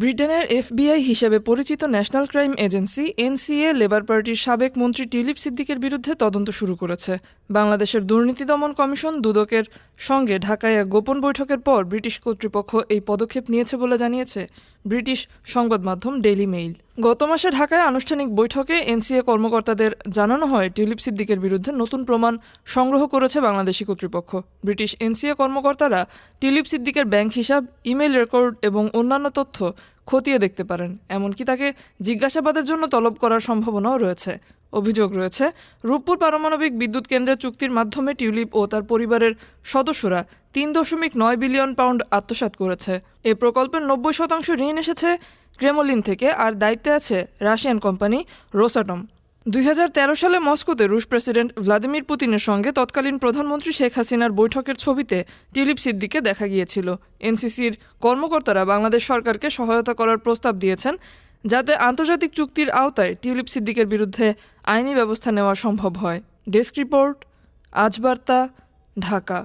ব্রিটেনের এফবিআই হিসেবে পরিচিত national crime agency NCA labour পার্টির সাবেক মন্ত্রী টিউলিপ সিদ্দিকের বিরুদ্ধে তদন্ত শুরু করেছে। বাংলাদেশের দুর্নীতি দমন কমিশন দুদকের সঙ্গে ঢাকায় এক গোপন বৈঠকের পর ব্রিটিশ কর্তৃপক্ষ এই পদক্ষেপ নিয়েছে বলে জানিয়েছে ব্রিটিশ সংবাদ মাধ্যম ডেইলি মেইল। গত মাসে ঢাকায় আনুষ্ঠানিক বৈঠকে এনসিএ কর্মকর্তাদের জানানো হয় টিউলিপ সিদ্দিকের বিরুদ্ধে নতুন প্রমাণ সংগ্রহ করেছে বাংলাদেশি কর্তৃপক্ষ। ব্রিটিশ এনসিএ কর্মকর্তারা টিউলিপ সিদ্দিকের ব্যাংক হিসাব, ইমেইল রেকর্ড এবং অন্যান্য তথ্য খতিয়ে দেখতে পারেন। এমনকি তাকে জিজ্ঞাসাবাদের জন্য তলব করার সম্ভাবনাও রয়েছে। অভিযোগ রয়েছে, রূপপুর পারমাণবিক বিদ্যুৎ কেন্দ্রের চুক্তির মাধ্যমে টিউলিপ ও তার পরিবারের সদস্যরা ৩.৯ বিলিয়ন পাউন্ড আত্মসাৎ করেছে। এ প্রকল্পের ৯০% ঋণ এসেছে ক্রেমলিন থেকে, আর দায়িত্বে আছে রাশিয়ান কোম্পানি রোসাটম। ২০১৩ সালে মস্কোতে রুশ প্রেসিডেন্ট ভ্লাদিমির পুতিনের সঙ্গে তৎকালীন প্রধানমন্ত্রী শেখ হাসিনার বৈঠকের ছবিতে টিউলিপ সিদ্দিককে দেখা গিয়েছিল। এনসিসির কর্মকর্তারা বাংলাদেশ সরকারকে সহায়তা করার প্রস্তাব দিয়েছেন, যাতে আন্তর্জাতিক চুক্তির আওতায় টিউলিপ সিদ্দিকের বিরুদ্ধে আইনি ব্যবস্থা নেওয়া সম্ভব হয়। ডেস্ক রিপোর্ট, আজ বার্তা, ঢাকা।